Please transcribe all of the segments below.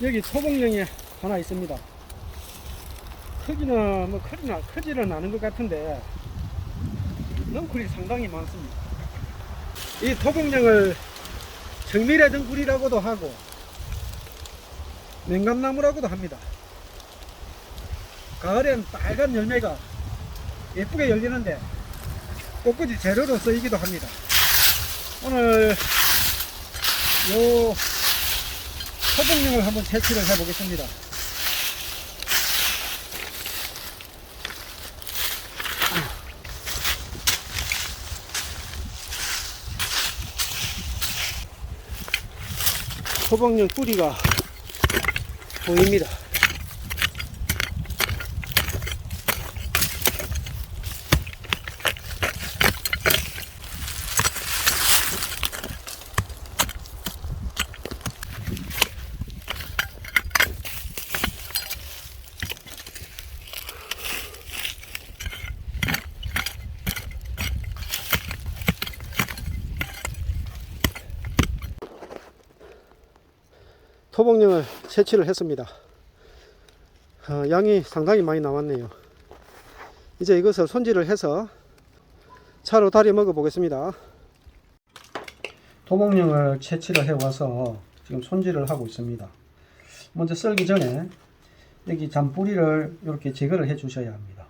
여기 토봉령이 하나 있습니다. 크기는 뭐 크지는 않은 것 같은데 넝쿨이 상당히 많습니다. 이 토봉령을 정밀의 등굴이라고도 하고 맹감나무라고도 합니다. 가을엔 빨간 열매가 예쁘게 열리는데 꽃꽂이 재료로 쓰이기도 합니다. 오늘 요 토봉령을 한번 채취를 해 보겠습니다. 토봉령 뿌리가 보입니다. 토봉령을 채취를 했습니다. 양이 상당히 많이 나왔네요. 이제 이것을 손질을 해서 차로 달여 먹어 보겠습니다. 토봉령을 채취를 해 와서 지금 손질을 하고 있습니다. 먼저 썰기 전에 여기 잔뿌리를 이렇게 제거를 해 주셔야 합니다.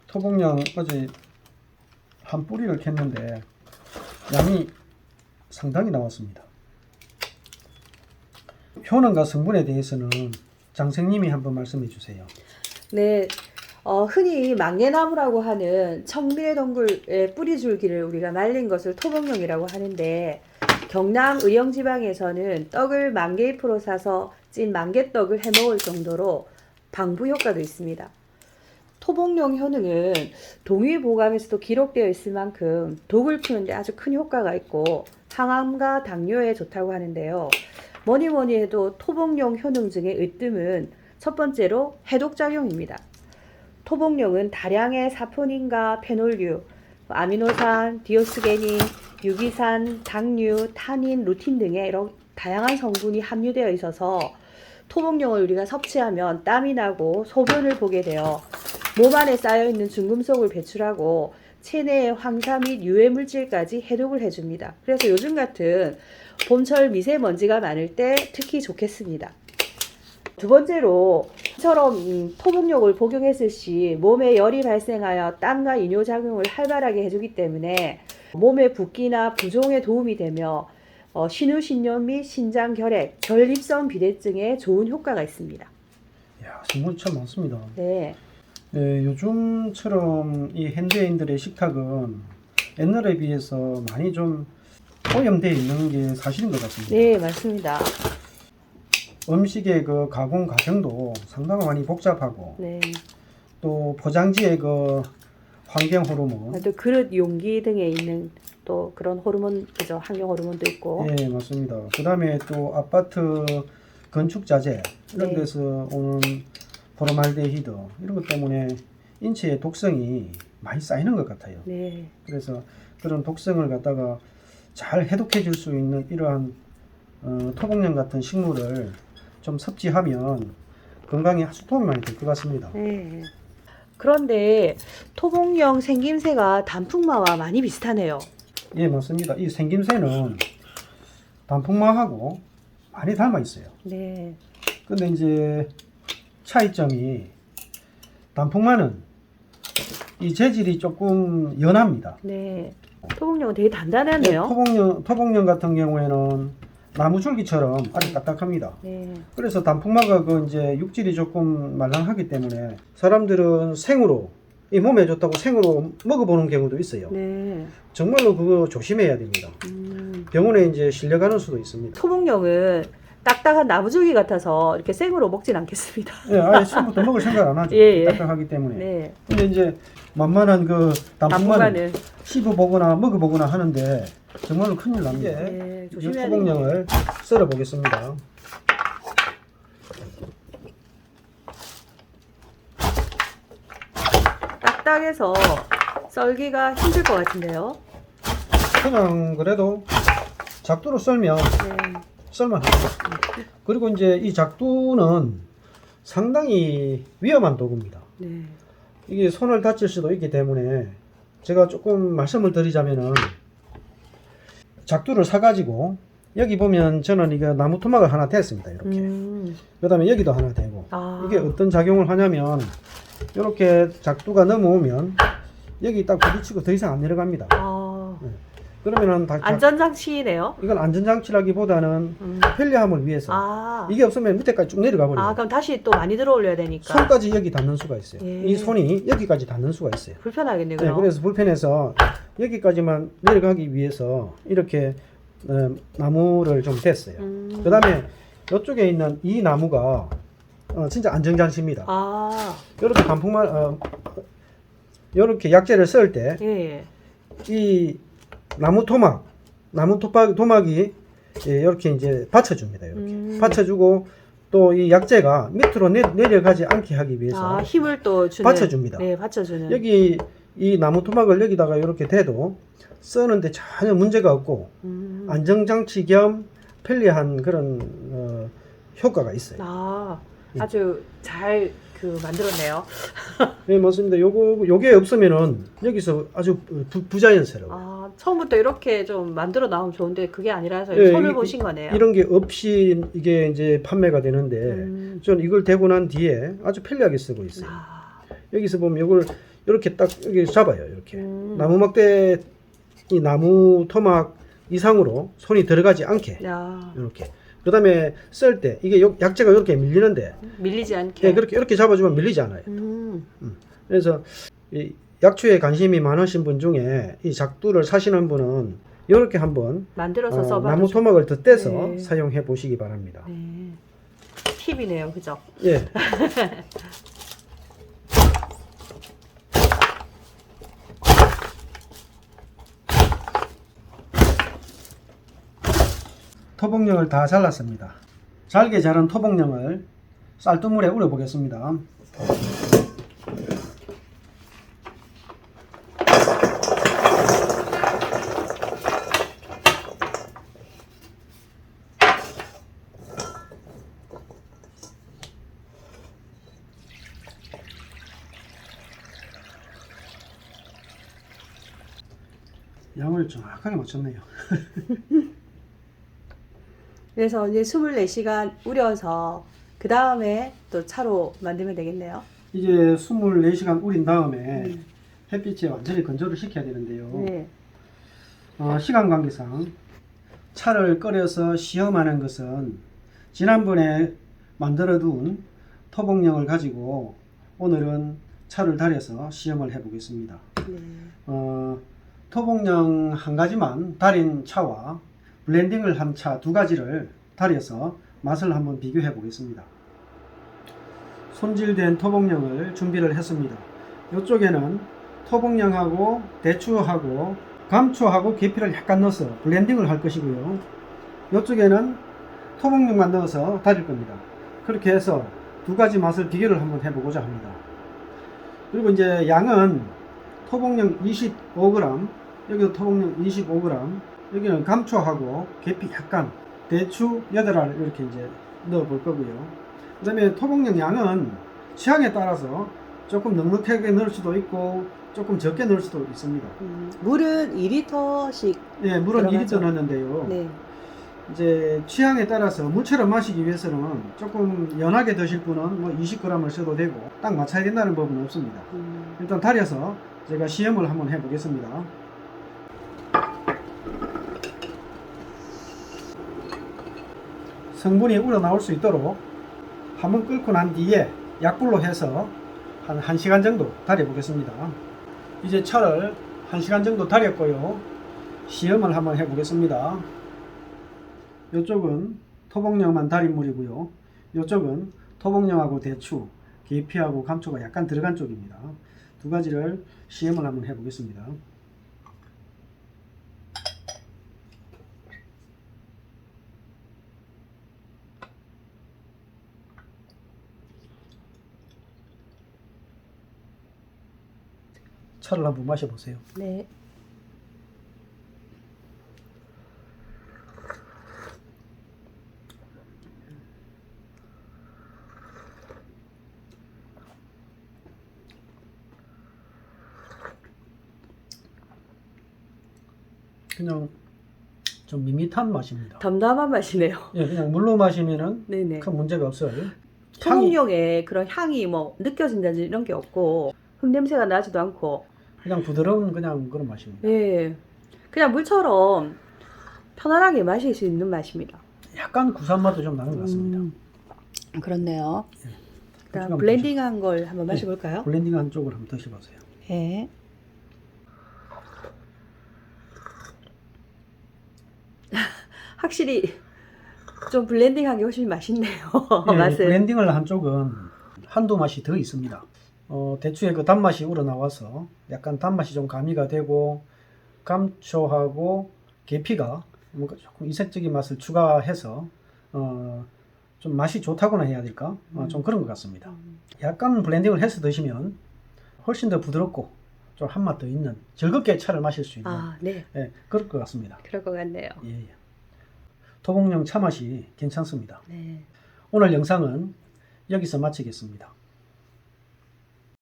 토봉령 어제 한 뿌리를 캤는데 양이 상당히 나왔습니다. 효능과 성분에 대해서는 장생님이 한번 말씀해 주세요. 네, 흔히 망개나무라고 하는 청밀의 덩굴의 뿌리줄기를 우리가 말린 것을 토봉령이라고 하는데, 경남 의령지방에서는 떡을 만개잎으로 사서 찐 만개떡을 해먹을 정도로 방부 효과도 있습니다. 토봉령 효능은 동의보감에서도 기록되어 있을 만큼 독을 푸는데 아주 큰 효과가 있고 항암과 당뇨에 좋다고 하는데요. 뭐니 해도 토봉령 효능 중에 으뜸은 첫 번째로 해독작용입니다. 토봉령은 다량의 사포닌과 페놀류, 아미노산, 디오스게닌, 유기산, 당류, 타닌, 루틴 등의 이런 다양한 성분이 함유되어 있어서 토봉령을 우리가 섭취하면 땀이 나고 소변을 보게 되어 몸 안에 쌓여있는 중금속을 배출하고 체내의 황사 및 유해 물질까지 해독을 해줍니다. 그래서 요즘 같은 봄철 미세먼지가 많을 때 특히 좋겠습니다. 두 번째로 이처럼 토봉령을 복용했을 시 몸에 열이 발생하여 땀과 이뇨작용을 활발하게 해주기 때문에 몸의 붓기나 부종에 도움이 되며 신우신염 및 신장결핵, 전립선 비대증에 좋은 효과가 있습니다. 이야, 성분이 참 많습니다. 네. 네, 요즘처럼 이 현대인들의 식탁은 옛날에 비해서 많이 좀 오염되어 있는 게 사실인 것 같습니다. 네, 맞습니다. 음식의 그 가공 과정도 상당히 많이 복잡하고, 네. 또 포장지의 그 환경 호르몬, 또 그릇 용기 등에 있는 또 그런 호르몬, 그죠? 환경 호르몬도 있고. 예, 맞습니다. 그 다음에 또 아파트 건축 자재 이런 네. 데서 오는 포르말데히드 이런 것 때문에 인체의 독성이 많이 쌓이는 것 같아요. 네. 그래서 그런 독성을 갖다가 잘 해독해 줄 수 있는 이러한 토봉령 같은 식물을 좀 섭취하면 건강에 아주 도움이 많이 될 것 같습니다. 네. 그런데 토봉령 생김새가 단풍마와 많이 비슷하네요. 예, 맞습니다. 이 생김새는 단풍마하고 많이 닮아 있어요. 네. 근데 이제 차이점이 단풍마는 이 재질이 조금 연합니다. 네. 토봉령은 되게 단단하네요. 토봉령 같은 경우에는 나무 줄기처럼 아주 딱딱합니다. 네. 그래서 단풍마가 그 이제 육질이 조금 말랑하기 때문에 사람들은 생으로 이 몸에 좋다고 생으로 먹어보는 경우도 있어요. 네. 정말로 그거 조심해야 됩니다. 병원에 이제 실려가는 수도 있습니다. 토봉령은 딱딱한 나무줄기 같아서 이렇게 생으로 먹진 않겠습니다. 예, 아예 처음부터 먹을 생각 안 하죠. 예, 예. 딱딱하기 때문에. 네. 근데 이제 만만한 그 단풍마는 단풍마는 씹어보거나 먹어보거나 하는데 정말로 큰일 납니다. 네, 이 조심해야 토봉령을 썰어 보겠습니다. 딱딱해서 썰기가 힘들 것 같은데요. 그냥 그래도 작두로 썰면 네. 썰만합니다. 그리고 이제 이 작두는 상당히 위험한 도구입니다. 네. 이게 손을 다칠 수도 있기 때문에 제가 조금 말씀을 드리자면은 작두를 사가지고 여기 보면 저는 이거 나무 토막을 하나 댔습니다. 이렇게. 그 다음에 여기도 하나 대고. 아. 이게 어떤 작용을 하냐면 이렇게 작두가 넘어오면 여기 딱 부딪히고 더 이상 안 내려갑니다. 아. 그러면은 안전장치네요. 이건 안전장치라기보다는 편리함을 위해서 아. 이게 없으면 밑에까지 쭉 내려가 버려요. 아, 그럼 다시 또 많이 들어 올려야 되니까. 손까지 여기 닿는 수가 있어요. 예. 이 손이 여기까지 닿는 수가 있어요. 불편하겠네요. 네, 그럼. 그래서 불편해서 여기까지만 내려가기 위해서 이렇게 나무를 좀 댔어요. 그 다음에 이쪽에 있는 이 나무가 진짜 안전장치입니다. 아. 이렇게 반풍만 이렇게 약재를 쓸 때 예. 이 나무 토막이 이렇게 이제 받쳐줍니다. 이렇게 받쳐주고 또 이 약재가 밑으로 내려가지 않게 하기 위해서 힘을 또 주는. 받쳐줍니다. 네, 받쳐주는. 여기 이 나무 토막을 여기다가 이렇게 대도 쓰는데 전혀 문제가 없고 안전장치 겸 편리한 그런 효과가 있어요. 아, 아주 잘 만들었네요. 네, 맞습니다. 요게 없으면은 여기서 아주 부자연스러워. 아, 처음부터 이렇게 좀 만들어 나오면 좋은데 그게 아니라서 네, 손을 보신 거네요. 이런 게 없이 이게 이제 판매가 되는데 저는 이걸 대고 난 뒤에 아주 편리하게 쓰고 있어요. 아. 여기서 보면 이걸 이렇게 딱 여기 잡아요. 이렇게 나무 막대 이 나무 토막 이상으로 손이 들어가지 않게 야. 이렇게. 그 다음에 쓸 때 이게 약재가 이렇게 밀리는데 밀리지 않게. 네, 그렇게 이렇게 잡아주면 밀리지 않아요. 그래서 이 약초에 관심이 많으신 분 중에 이 작두를 사시는 분은 이렇게 한번 만들어서 써봐. 나무 토막을 덧대서 네. 사용해 보시기 바랍니다. 네. 팁이네요, 그죠? 예. 토복령을 다 잘랐습니다. 잘게 자른 토복령을 쌀뜨물에 우려 보겠습니다. 양을 정확하게 맞췄네요. 그래서 이제 24시간 우려서 그 다음에 또 차로 만들면 되겠네요. 이제 24시간 우린 다음에 햇빛에 완전히 건조를 시켜야 되는데요. 네. 시간 관계상 차를 끓여서 시험하는 것은 지난번에 만들어둔 토복령을 가지고 오늘은 차를 달여서 시험을 해보겠습니다. 네. 토복령 한 가지만 달인 차와 블렌딩을 한 차 두 가지를 달여서 맛을 한번 비교해 보겠습니다. 손질된 토복령을 준비를 했습니다. 이쪽에는 토복령하고 대추하고 감초하고 계피를 약간 넣어서 블렌딩을 할 것이고요. 이쪽에는 토복령만 넣어서 달일 겁니다. 그렇게 해서 두 가지 맛을 비교를 한번 해보고자 합니다. 그리고 이제 양은 토복령 25g, 여기도 토복령 25g, 여기는 감초하고 계피 약간, 대추 8알 이렇게 이제 넣어 볼 거고요. 그 다음에 토복령 양은 취향에 따라서 조금 넉넉하게 넣을 수도 있고 조금 적게 넣을 수도 있습니다. 물은 2리터씩. 예, 물은 들어가죠. 2리터 넣었는데요. 네. 이제 취향에 따라서 물처럼 마시기 위해서는 조금 연하게 드실 분은 뭐 20g을 써도 되고 딱 맞춰야 된다는 법은 없습니다. 일단 달여서 제가 시험을 한번 해보겠습니다. 성분이 우러나올 수 있도록 한번 끓고 난 뒤에 약불로 해서 한 1시간 정도 달여 보겠습니다. 이제 차를 1시간 정도 달였고요. 시험을 한번 해 보겠습니다. 이쪽은 토복령만 달인 물이고요. 이쪽은 토복령하고 대추, 계피하고 감초가 약간 들어간 쪽입니다. 두 가지를 시험을 한번 해 보겠습니다. 차를 한번 마셔보세요. 네. 그냥 좀 밋밋한 맛입니다. 담담한 맛이네요. 예, 그냥 물로 마시면은 네네. 큰 문제가 없어요. 향이 토목용에 그런 향이 뭐 느껴진다든지 이런 게 없고 흙냄새가 나지도 않고 그냥 부드러운 그냥 그런 맛입니다. 예, 그냥 물처럼 편안하게 마실 수 있는 맛입니다. 약간 구수한 맛도 좀 나는 것 같습니다. 그렇네요. 예. 그럼 한번 블렌딩한 걸 한번 마셔볼까요? 블렌딩한 쪽을 한번 드셔보세요. 예. 확실히 좀 블렌딩한 게 훨씬 맛있네요. 예, 맛은. 블렌딩을 한 쪽은 한두 맛이 더 있습니다. 대추의 그 단맛이 우러나와서 약간 단맛이 좀 가미가 되고 감초하고 계피가 뭔가 조금 이색적인 맛을 추가해서 좀 맛이 좋다고나 해야 될까? 좀 그런 것 같습니다. 약간 블렌딩을 해서 드시면 훨씬 더 부드럽고 좀 한맛 더 있는 즐겁게 차를 마실 수 있는 아, 네. 예, 그럴 것 같습니다. 그럴 것 같네요. 예, 예. 토봉령 차 맛이 괜찮습니다. 네. 오늘 영상은 여기서 마치겠습니다.